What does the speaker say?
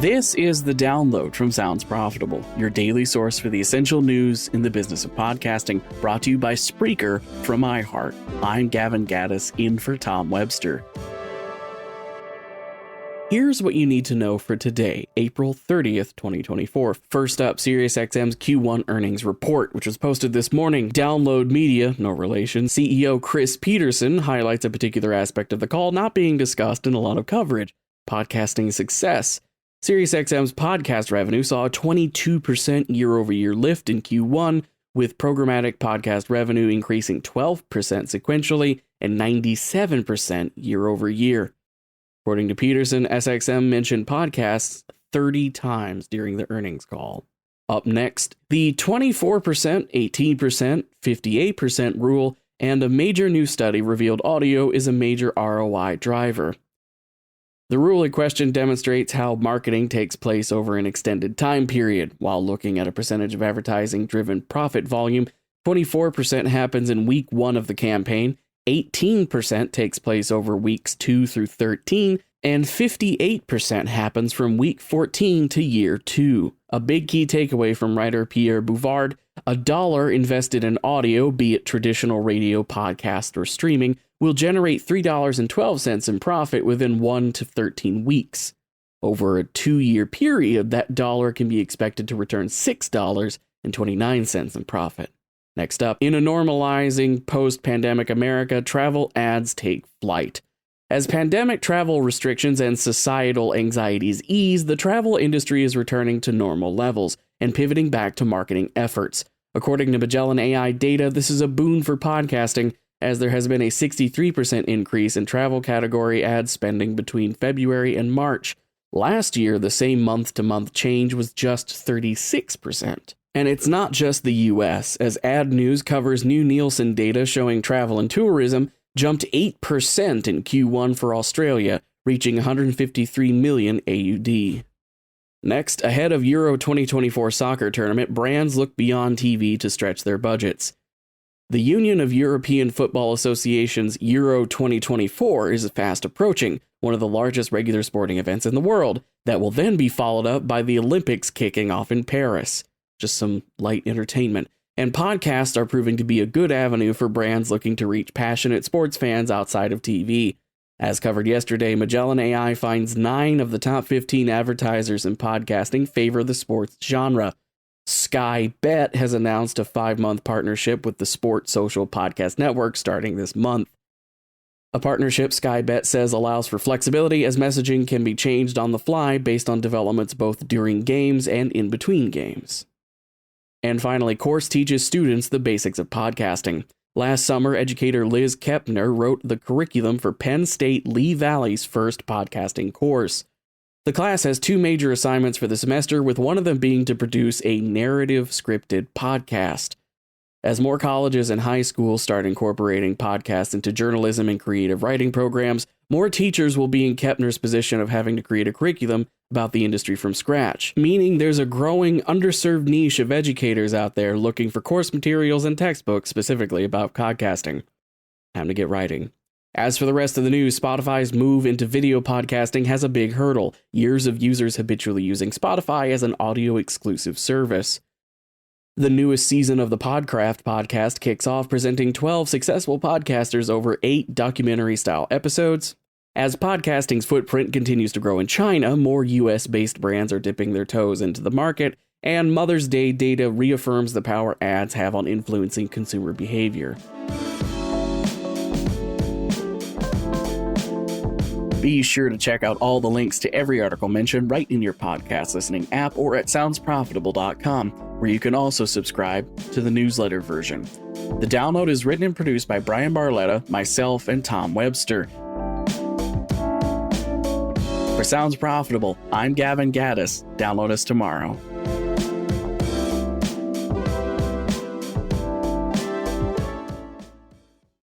This is The Download from Sounds Profitable, your daily source for the essential news in the business of podcasting, brought to you by Spreaker from iHeart. I'm Gavin Gaddis, in for Tom Webster. Here's what you need to know for today, April 30th, 2024. First up, SiriusXM's Q1 earnings report, which was posted this morning. Download Media, no relation, CEO Chris Peterson highlights a particular aspect of the call not being discussed in a lot of coverage: podcasting success. SiriusXM's podcast revenue saw a 22% year-over-year lift in Q1, with programmatic podcast revenue increasing 12% sequentially and 97% year-over-year. According to Peterson, SXM mentioned podcasts 30 times during the earnings call. Up next, the 24%, 18%, 58% rule, and a major new study revealed audio is a major ROI driver. The rule in question demonstrates how marketing takes place over an extended time period. While looking at a percentage of advertising-driven profit volume, 24% happens in week 1 of the campaign, 18% takes place over weeks 2 through 13, and 58% happens from week 14 to year 2. A big key takeaway from writer Pierre Bouvard: $1 invested in audio, be it traditional radio, podcast, or streaming, will generate $3.12 in profit within 1 to 13 weeks. Over a 2-year period, that dollar can be expected to return $6.29 in profit. Next up, in a normalizing post-pandemic America, travel ads take flight. As pandemic travel restrictions and societal anxieties ease, the travel industry is returning to normal levels and pivoting back to marketing efforts. According to Magellan AI data, this is a boon for podcasting, as there has been a 63% increase in travel category ad spending between February and March. Last year, the same month-to-month change was just 36%. And it's not just the US, as Ad News covers new Nielsen data showing travel and tourism jumped 8% in Q1 for Australia, reaching 153 million AUD. Next, ahead of Euro 2024 soccer tournament, brands look beyond TV to stretch their budgets. The Union of European Football Associations Euro 2024 is fast approaching, one of the largest regular sporting events in the world, that will then be followed up by the Olympics kicking off in Paris. Just some light entertainment. And podcasts are proving to be a good avenue for brands looking to reach passionate sports fans outside of TV. As covered yesterday, Magellan AI finds 9 of the top 15 advertisers in podcasting favor the sports genre. Sky Bet has announced a 5-month partnership with the Sport Social Podcast Network starting this month. A partnership, Sky Bet says, allows for flexibility as messaging can be changed on the fly based on developments both during games and in between games. And finally, course teaches students the basics of podcasting. Last summer, educator Liz Kepner wrote the curriculum for Penn State Lee Valley's first podcasting course. The class has 2 major assignments for the semester, with one of them being to produce a narrative scripted podcast. As more colleges and high schools start incorporating podcasts into journalism and creative writing programs, more teachers will be in Kepner's position of having to create a curriculum about the industry from scratch, meaning there's a growing underserved niche of educators out there looking for course materials and textbooks specifically about podcasting. Time to get writing. As for the rest of the news, Spotify's move into video podcasting has a big hurdle: years of users habitually using Spotify as an audio-exclusive service. The newest season of the Podcraft podcast kicks off, presenting 12 successful podcasters over 8 documentary-style episodes. As podcasting's footprint continues to grow in China, more US-based brands are dipping their toes into the market, and Mother's Day data reaffirms the power ads have on influencing consumer behavior. Be sure to check out all the links to every article mentioned right in your podcast listening app or at soundsprofitable.com, where you can also subscribe to the newsletter version. The Download is written and produced by Brian Barletta, myself, and Tom Webster. For Sounds Profitable, I'm Gavin Gaddis. Download us tomorrow.